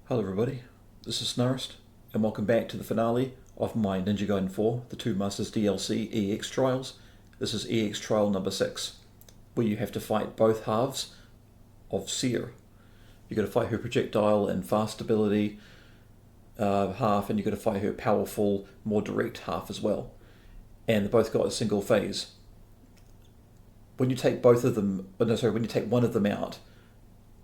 Hello everybody, this is Snarist, and welcome back to the finale of my Ninja Gaiden 4, the Two Masters DLC EX Trials. This is EX Trial number 6, where you have to fight both halves of Seere. You've got to fight her projectile and fast ability half, and you've got to fight her powerful, more direct half as well. And they both got a single phase. When you take both of them, when you take one of them out,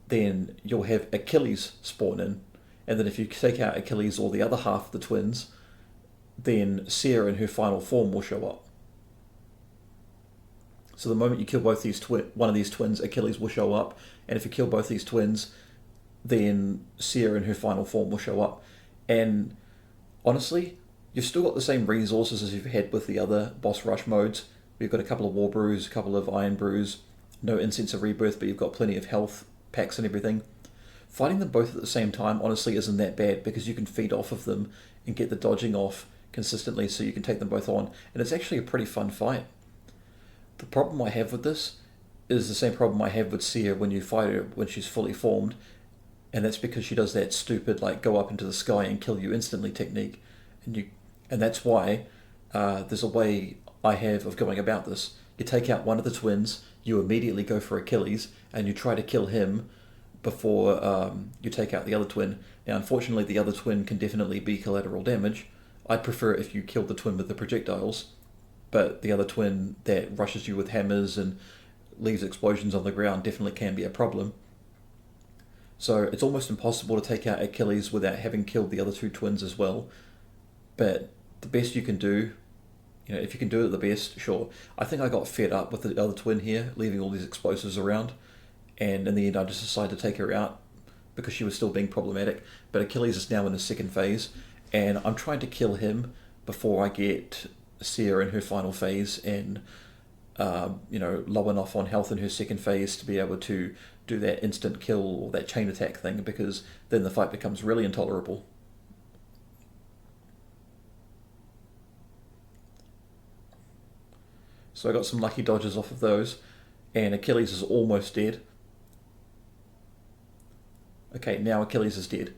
then you'll have Achilles spawn in. And then if you take out Achilles or the other half of the twins, then Seere in her final form will show up. So the moment you kill both these one of these twins, Achilles will show up. And if you kill both these twins, then Seere in her final form will show up. And honestly, you've still got the same resources as you've had with the other boss rush modes. You've got a couple of War Brews, a couple of Iron Brews, no Incense of Rebirth, but you've got plenty of health packs and everything. Fighting them both at the same time honestly isn't that bad because you can feed off of them and get the dodging off consistently so you can take them both on, and it's actually a pretty fun fight. The problem I have with this is the same problem I have with Seere when you fight her when she's fully formed, and that's because she does that stupid like go up into the sky and kill you instantly technique, and that's why there's a way I have of going about this. You take out one of the twins, you immediately go for Achilles, and you try to kill him before you take out the other twin. Now, unfortunately, the other twin can definitely be collateral damage. I'd prefer if you killed the twin with the projectiles, but the other twin that rushes you with hammers and leaves explosions on the ground definitely can be a problem. So it's almost impossible to take out Achilles without having killed the other two twins as well. But the best you can do, if you can do it the best, sure. I think I got fed up with the other twin here, leaving all these explosives around. And in the end, I just decided to take her out because she was still being problematic. But Achilles is now in the second phase, and I'm trying to kill him before I get Seere in her final phase and, low enough on health in her second phase to be able to do that instant kill or that chain attack thing, because then the fight becomes really intolerable. So I got some lucky dodges off of those, and Achilles is almost dead. Okay, now Achilles is dead.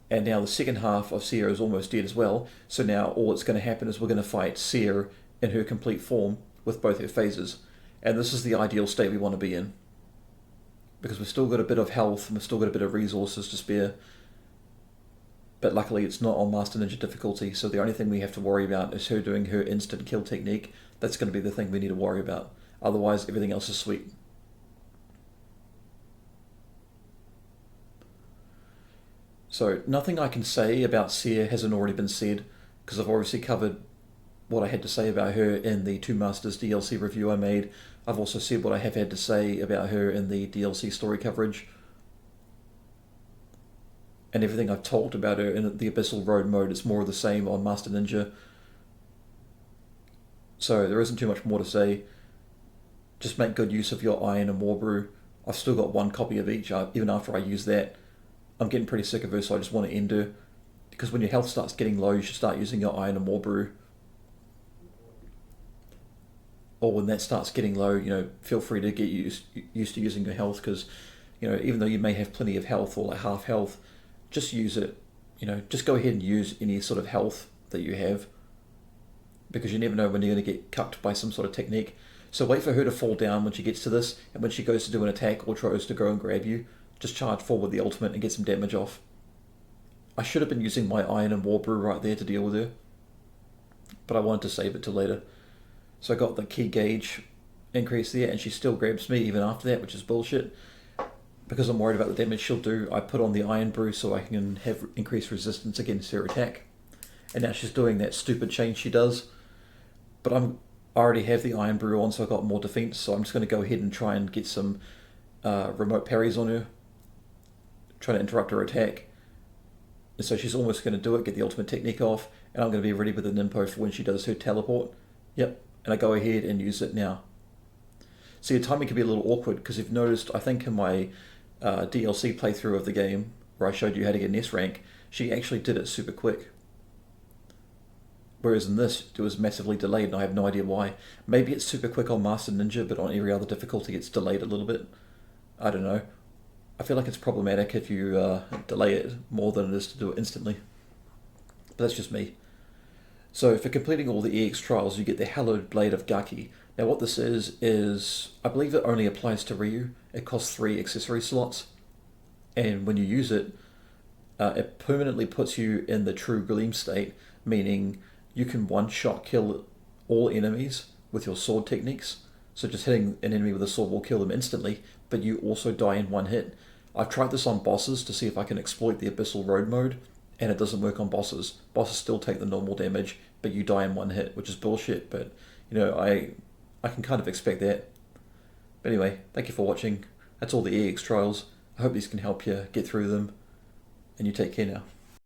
And now the second half of Seere is almost dead as well. So now all that's going to happen is we're going to fight Seere in her complete form with both her phases. And this is the ideal state we want to be in, because we've still got a bit of health and we've still got a bit of resources to spare. But luckily it's not on Master Ninja difficulty, so the only thing we have to worry about is her doing her instant kill technique. That's going to be the thing we need to worry about. Otherwise everything else is sweet. So nothing I can say about Seere hasn't already been said, because I've obviously covered what I had to say about her in the Two Masters DLC review I made. I've also said what I have had to say about her in the DLC story coverage. And everything I've talked about her in the Abyssal Road mode, it's more of the same on Master Ninja. So there isn't too much more to say. Just make good use of your Iron and War Brew. I've still got one copy of each, even after I use that. I'm getting pretty sick of her, so I just want to end her. Because when your health starts getting low, you should start using your Iron and War Brew. Or when that starts getting low, feel free to get used to using your health, because, even though you may have plenty of health or like half health, just use it. Just go ahead and use any sort of health that you have, because you never know when you're going to get cucked by some sort of technique. So wait for her to fall down when she gets to this, and when she goes to do an attack or tries to go and grab you, just charge forward the ultimate and get some damage off. I should have been using my Iron and War Brew right there to deal with her, but I wanted to save it till later. So I got the key gauge increase there, and she still grabs me even after that, which is bullshit. Because I'm worried about the damage she'll do, I put on the Iron Brew so I can have increased resistance against her attack. And now she's doing that stupid chain she does. But I already have the Iron Brew on, so I got more defense, so I'm just going to go ahead and try and get some remote parries on her. Try to interrupt her attack. And so she's almost going to do it, get the ultimate technique off, and I'm going to be ready with an info for when she does her teleport. Yep, and I go ahead and use it now. See, the timing can be a little awkward, because you've noticed, I think in my DLC playthrough of the game, where I showed you how to get an S rank, she actually did it super quick. Whereas in this, it was massively delayed, and I have no idea why. Maybe it's super quick on Master Ninja, but on every other difficulty it's delayed a little bit. I don't know. I feel like it's problematic if you delay it more than it is to do it instantly. But that's just me. So for completing all the EX trials, you get the Hallowed Blade of Gaki. Now what this is I believe it only applies to Ryu. It costs 3 accessory slots, and when you use it, it permanently puts you in the true Gleam state, meaning you can one-shot kill all enemies with your sword techniques. So just hitting an enemy with a sword will kill them instantly, but you also die in one hit. I've tried this on bosses to see if I can exploit the Abyssal Road mode, and it doesn't work on bosses. Bosses still take the normal damage, but you die in one hit, which is bullshit, but I can kind of expect that. But anyway, thank you for watching. That's all the EX trials. I hope these can help you get through them, and you take care now.